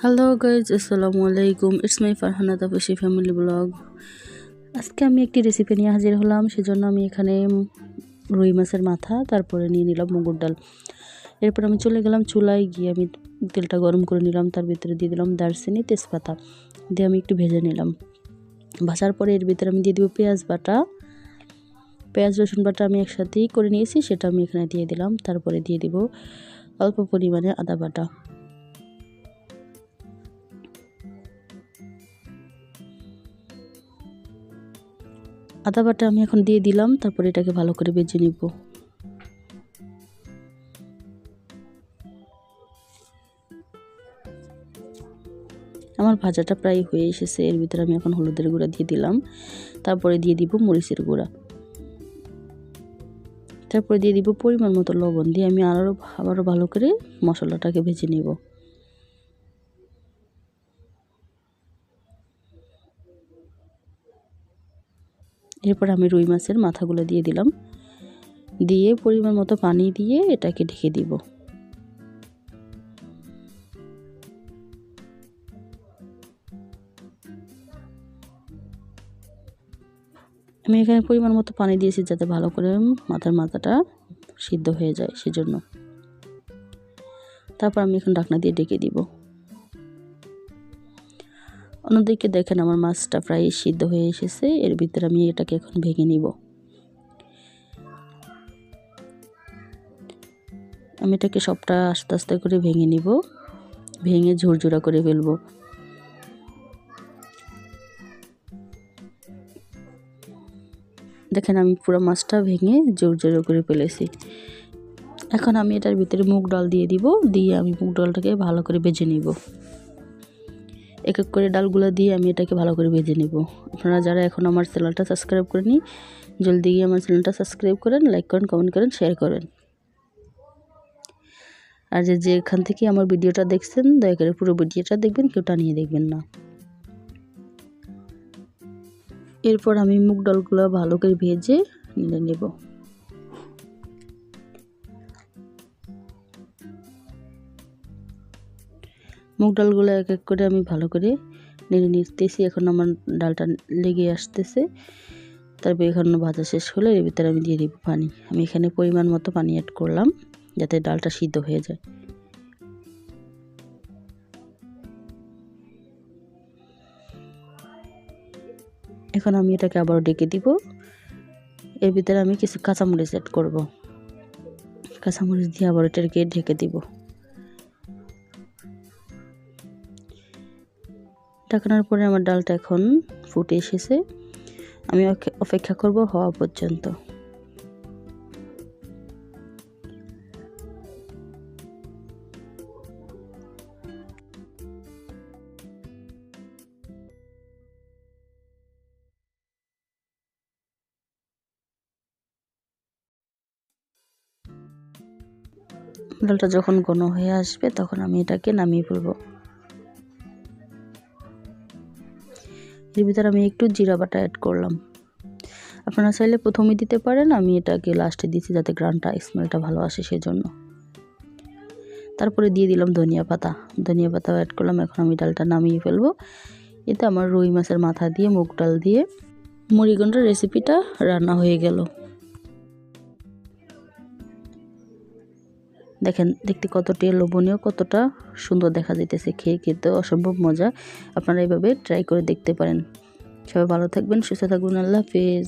Hello guys, আসসালামু আলাইকুম। It's my Farhana Tapasi family vlog. আজকে আমি একটি রেসিপি নিয়ে হাজির হলাম। সেজন্য আমি এখানে রুই মাছের মাথা, তারপরে নিয়ে নিলাম মুগুর ডাল। এরপর আমি চলে গেলাম চুলায়, গিয়ে আমি তেলটা গরম করে নিলাম। তার ভিতরে দিয়ে দিলাম দারচিনি, তেজপাতা দিয়ে আমি একটু ভেজে নিলাম। ভাজার পরে এর ভিতরে আমি দিয়ে দিব পেঁয়াজ বাটা, পেঁয়াজ রসুন বাটা আমি একসাথেই করে নিয়েছি, সেটা আমি এখানে দিয়ে দিলাম। তারপরে দিয়ে দিব অল্প পরিমাণে আদা বাটা। আদা বাটা আমি এখন দিয়ে দিলাম। তারপরে এটাকে ভালো করে ভেজে নিব। আমার ভাজাটা প্রায় হয়ে এসেছে। এর ভিতরে আমি এখন হলুদের গুঁড়া দিয়ে দিলাম। তারপরে দিয়ে দিব মরিচের গুঁড়া। তারপরে দিয়ে দিব পরিমাণ মতো লবণ। দিয়ে আমি আবারও ভালো করে মশলাটাকে ভেজে নেব। এরপর আমি রুই মাছের মাথাগুলো দিয়ে দিলাম। দিয়ে পরিমাণ মতো পানি দিয়ে এটাকে ঢেকে দিব। আমি এখানে পরিমাণ মতো পানি দিয়েছি যাতে ভালো করে মাথাটা সিদ্ধ হয়ে যায়, সেজন্য। তারপর আমি এখন ঢাকনা দিয়ে ঢেকে দিব। অন্যদিকে দেখেন আমার মাছটা প্রায় সিদ্ধ হয়ে এসেছে। এর ভিতরে আমি এটাকে এখন ভেঙে নিব। আমি এটাকে সবটা আস্তে আস্তে করে ভেঙে নিব, ভেঙে ঝুরঝুরা করে ফেলবো। দেখেন আমি পুরো মাছটা ভেঙে ঝুরঝুরা করে ফেলেছি। এখন আমি এটার ভিতরে মুগ ডাল দিয়ে দিব। দিয়ে আমি মুগ ডালটাকে ভালো করে ভেজে নিব। এক এক করে ডালগুলো দিয়ে আমি এটাকে ভালো করে ভেজে নিব। আপনারা যারা এখন আমার চ্যানেলটা সাবস্ক্রাইব করেনি, জলদি গিয়ে আমার চ্যানেলটা সাবস্ক্রাইব করেন, লাইক করেন, কমেন্ট করেন, শেয়ার করেন। আর যেখান থেকে আমার ভিডিওটা দেখছেন, দয়া করে পুরো ভিডিওটা দেখবেন, কেউ টানিয়ে দেখবেন না। এরপর আমি মুগ ডালগুলো ভালো করে ভেজে নিয়ে নেব। মুগ ডালগুলো এক এক করে আমি ভালো করে নেড়ে নিতেছি। এখন আমার ডালটা লেগে আসতেছে। তারপর এখন ভাজা শেষ হলে এর ভিতরে আমি দিয়ে দিব পানি। আমি এখানে পরিমাণ মতো পানি অ্যাড করলাম যাতে ডালটা সিদ্ধ হয়ে যায়। এখন আমি এটাকে আবারও ঢেকে দিব। এর ভিতরে আমি কিছু কাঁচামরিচ অ্যাড করব। কাঁচামরিচ দিয়ে আবার এটাকে ঢেকে দিব। ঢাকনার পরে আমার ডালটা এখন ফুটে এসেছে। আমি অপেক্ষা করব হওয়া পর্যন্ত। ডালটা যখন ঘন হয়ে আসবে তখন আমি এটাকে নামিয়ে ফেলব। এর ভিতরে আমি একটু জিরা বাটা অ্যাড করলাম। আপনারা চাইলে প্রথমেই দিতে পারেন, আমি এটাকে লাস্টে দিয়েছি যাতে গ্রানটা স্মেলটা ভালো আসে সেজন্য। তারপরে দিয়ে দিলাম ধনিয়া পাতাও অ্যাড করলাম। এখন আমি ডালটা নামিয়ে ফেলবো। এতে আমার রুই মাছের মাথা দিয়ে মুগ ডাল দিয়ে মুড়িঘণ্টার রেসিপিটা রান্না হয়ে গেল। দেখেন দেখতে কতটা লোভনীয়, কতটা সুন্দর দেখা যাইতেছে। খেতে অসম্ভব মজা। আপনারা এইভাবে ট্রাই করে দেখতে পারেন। সবাই ভালো থাকবেন, সুস্থ থাকবেন। আল্লাহ হাফেজ।